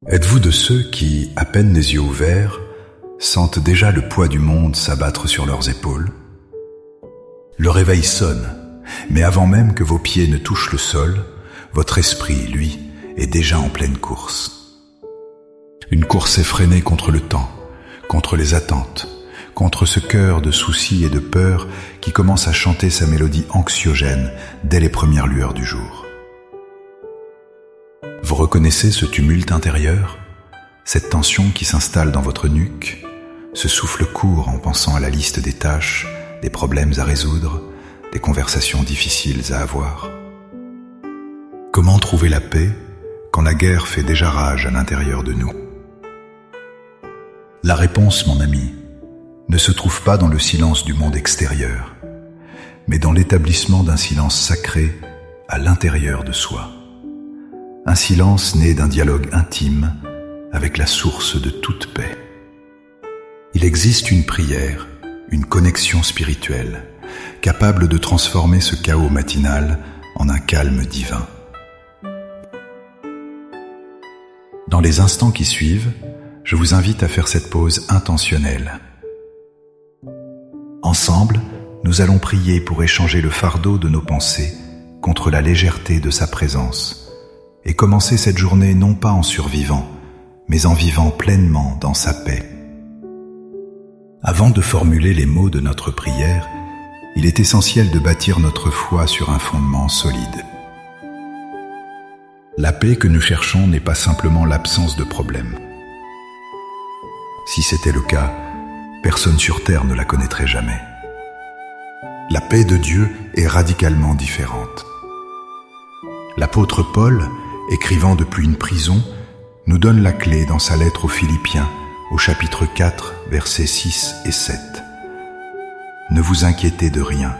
Êtes-vous de ceux qui, à peine les yeux ouverts, sentent déjà le poids du monde s'abattre sur leurs épaules? Le réveil sonne, mais avant même que vos pieds ne touchent le sol, votre esprit, lui, est déjà en pleine course. Une course effrénée contre le temps, contre les attentes, contre ce cœur de soucis et de peur qui commence à chanter sa mélodie anxiogène dès les premières lueurs du jour. Vous reconnaissez ce tumulte intérieur, cette tension qui s'installe dans votre nuque, ce souffle court en pensant à la liste des tâches, des problèmes à résoudre, des conversations difficiles à avoir. Comment trouver la paix quand la guerre fait déjà rage à l'intérieur de nous? La réponse, mon ami, ne se trouve pas dans le silence du monde extérieur, mais dans l'établissement d'un silence sacré à l'intérieur de soi. Un silence né d'un dialogue intime avec la source de toute paix. Il existe une prière, une connexion spirituelle, capable de transformer ce chaos matinal en un calme divin. Dans les instants qui suivent, je vous invite à faire cette pause intentionnelle. Ensemble, nous allons prier pour échanger le fardeau de nos pensées contre la légèreté de sa présence et commencer cette journée non pas en survivant, mais en vivant pleinement dans sa paix. Avant de formuler les mots de notre prière, il est essentiel de bâtir notre foi sur un fondement solide. La paix que nous cherchons n'est pas simplement l'absence de problèmes. Si c'était le cas, personne sur terre ne la connaîtrait jamais. La paix de Dieu est radicalement différente. L'apôtre Paul, écrivant depuis une prison, nous donne la clé dans sa lettre aux Philippiens, au chapitre 4, versets 6 et 7. Ne vous inquiétez de rien,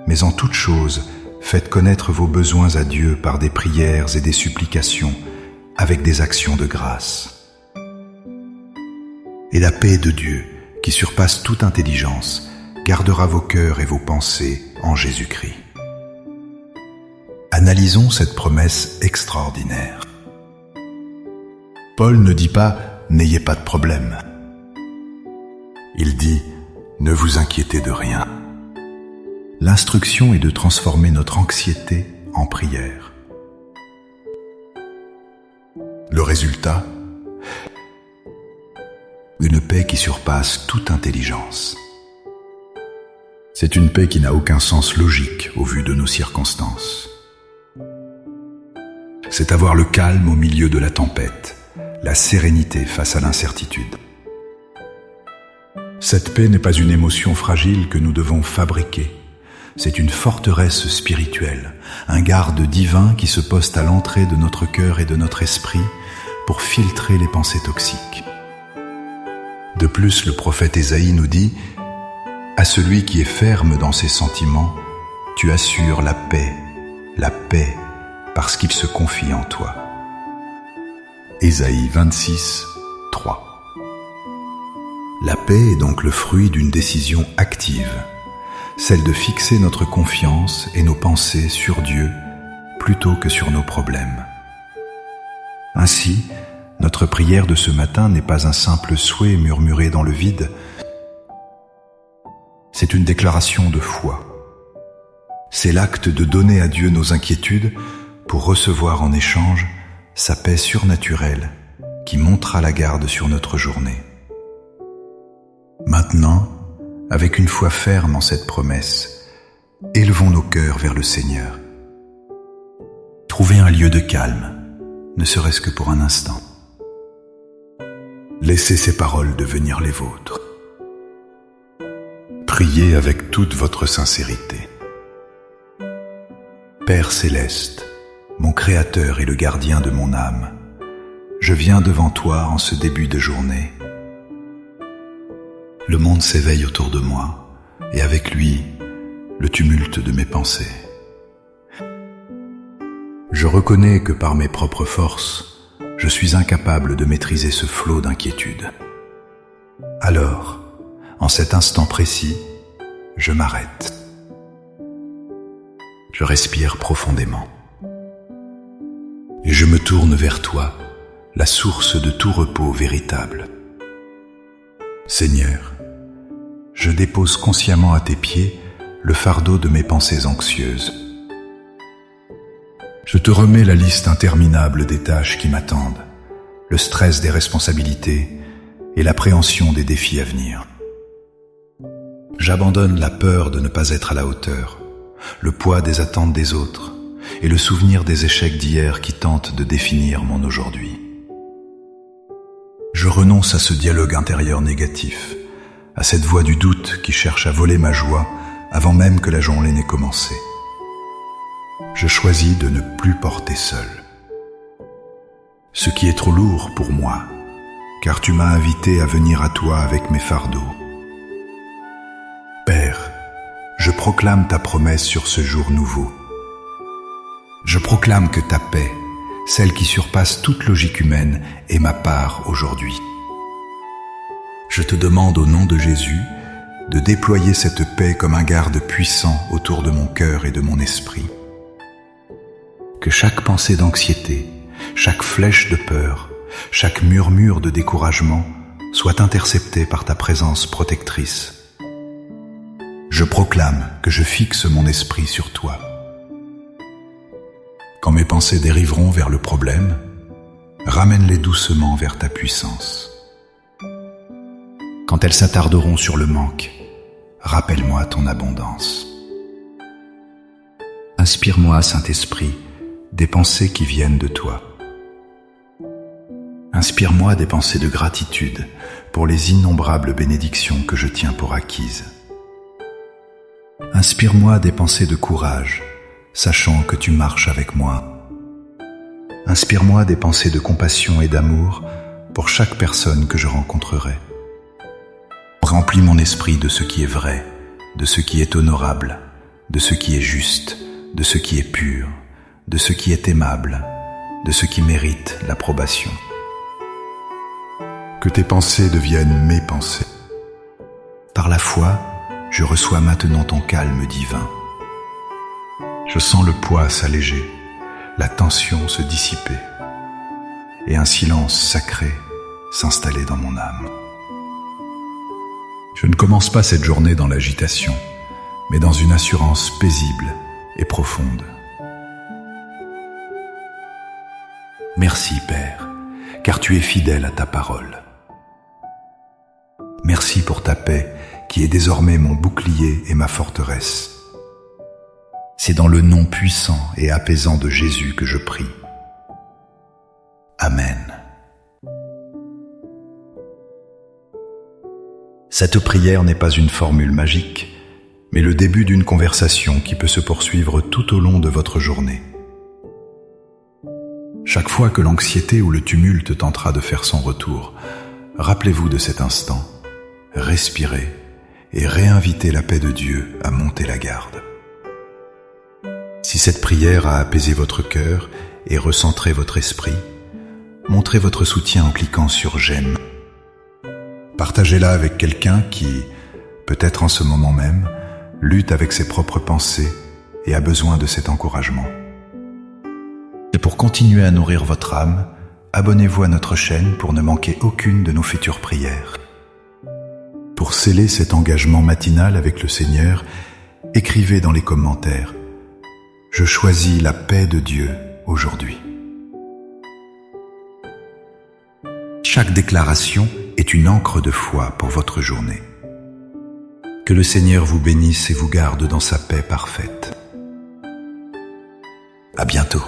mais en toute chose, faites connaître vos besoins à Dieu par des prières et des supplications, avec des actions de grâce. Et la paix de Dieu, qui surpasse toute intelligence, gardera vos cœurs et vos pensées en Jésus-Christ. Analysons cette promesse extraordinaire. Paul ne dit pas « n'ayez pas de problème ». Il dit « ne vous inquiétez de rien ». L'instruction est de transformer notre anxiété en prière. Le résultat ? Une paix qui surpasse toute intelligence. C'est une paix qui n'a aucun sens logique au vu de nos circonstances. C'est avoir le calme au milieu de la tempête, la sérénité face à l'incertitude. Cette paix n'est pas une émotion fragile que nous devons fabriquer. C'est une forteresse spirituelle, un garde divin qui se poste à l'entrée de notre cœur et de notre esprit pour filtrer les pensées toxiques. De plus, le prophète Ésaïe nous dit « À celui qui est ferme dans ses sentiments, tu assures la paix, parce qu'il se confie en toi. » Ésaïe 26, 3. La paix est donc le fruit d'une décision active, celle de fixer notre confiance et nos pensées sur Dieu plutôt que sur nos problèmes. Ainsi, notre prière de ce matin n'est pas un simple souhait murmuré dans le vide, c'est une déclaration de foi. C'est l'acte de donner à Dieu nos inquiétudes pour recevoir en échange sa paix surnaturelle qui montera la garde sur notre journée. Maintenant, avec une foi ferme en cette promesse, élevons nos cœurs vers le Seigneur. Trouvez un lieu de calme, ne serait-ce que pour un instant. Laissez ces paroles devenir les vôtres. Priez avec toute votre sincérité. Père céleste, mon Créateur et le gardien de mon âme, je viens devant toi en ce début de journée. Le monde s'éveille autour de moi, et avec lui, le tumulte de mes pensées. Je reconnais que par mes propres forces, je suis incapable de maîtriser ce flot d'inquiétude. Alors, en cet instant précis, je m'arrête. Je respire profondément. Et je me tourne vers toi, la source de tout repos véritable. Seigneur, je dépose consciemment à tes pieds le fardeau de mes pensées anxieuses. Je te remets la liste interminable des tâches qui m'attendent, le stress des responsabilités et l'appréhension des défis à venir. J'abandonne la peur de ne pas être à la hauteur, le poids des attentes des autres et le souvenir des échecs d'hier qui tentent de définir mon aujourd'hui. Je renonce à ce dialogue intérieur négatif, à cette voix du doute qui cherche à voler ma joie avant même que la journée n'ait commencé. Je choisis de ne plus porter seul ce qui est trop lourd pour moi, car tu m'as invité à venir à toi avec mes fardeaux. Père, je proclame ta promesse sur ce jour nouveau. Je proclame que ta paix, celle qui surpasse toute logique humaine, est ma part aujourd'hui. Je te demande au nom de Jésus de déployer cette paix comme un garde puissant autour de mon cœur et de mon esprit. Que chaque pensée d'anxiété, chaque flèche de peur, chaque murmure de découragement soit interceptée par ta présence protectrice. Je proclame que je fixe mon esprit sur toi. Quand mes pensées dériveront vers le problème, ramène-les doucement vers ta puissance. Quand elles s'attarderont sur le manque, rappelle-moi ton abondance. Inspire-moi, Saint-Esprit, des pensées qui viennent de toi. Inspire-moi des pensées de gratitude pour les innombrables bénédictions que je tiens pour acquises. Inspire-moi des pensées de courage, sachant que tu marches avec moi. Inspire-moi des pensées de compassion et d'amour pour chaque personne que je rencontrerai. Remplis mon esprit de ce qui est vrai, de ce qui est honorable, de ce qui est juste, de ce qui est pur, de ce qui est aimable, de ce qui mérite l'approbation. Que tes pensées deviennent mes pensées. Par la foi, je reçois maintenant ton calme divin. Je sens le poids s'alléger, la tension se dissiper, et un silence sacré s'installer dans mon âme. Je ne commence pas cette journée dans l'agitation, mais dans une assurance paisible et profonde. Merci, Père, car tu es fidèle à ta parole. Merci pour ta paix, qui est désormais mon bouclier et ma forteresse. C'est dans le nom puissant et apaisant de Jésus que je prie. Amen. Cette prière n'est pas une formule magique, mais le début d'une conversation qui peut se poursuivre tout au long de votre journée. Chaque fois que l'anxiété ou le tumulte tentera de faire son retour, rappelez-vous de cet instant, respirez et réinvitez la paix de Dieu à monter la garde. Si cette prière a apaisé votre cœur et recentré votre esprit, montrez votre soutien en cliquant sur « J'aime ». Partagez-la avec quelqu'un qui, peut-être en ce moment même, lutte avec ses propres pensées et a besoin de cet encouragement. Et pour continuer à nourrir votre âme, abonnez-vous à notre chaîne pour ne manquer aucune de nos futures prières. Pour sceller cet engagement matinal avec le Seigneur, écrivez dans les commentaires « Je choisis la paix de Dieu aujourd'hui ». Chaque déclaration est une encre de foi pour votre journée. Que le Seigneur vous bénisse et vous garde dans sa paix parfaite. À bientôt.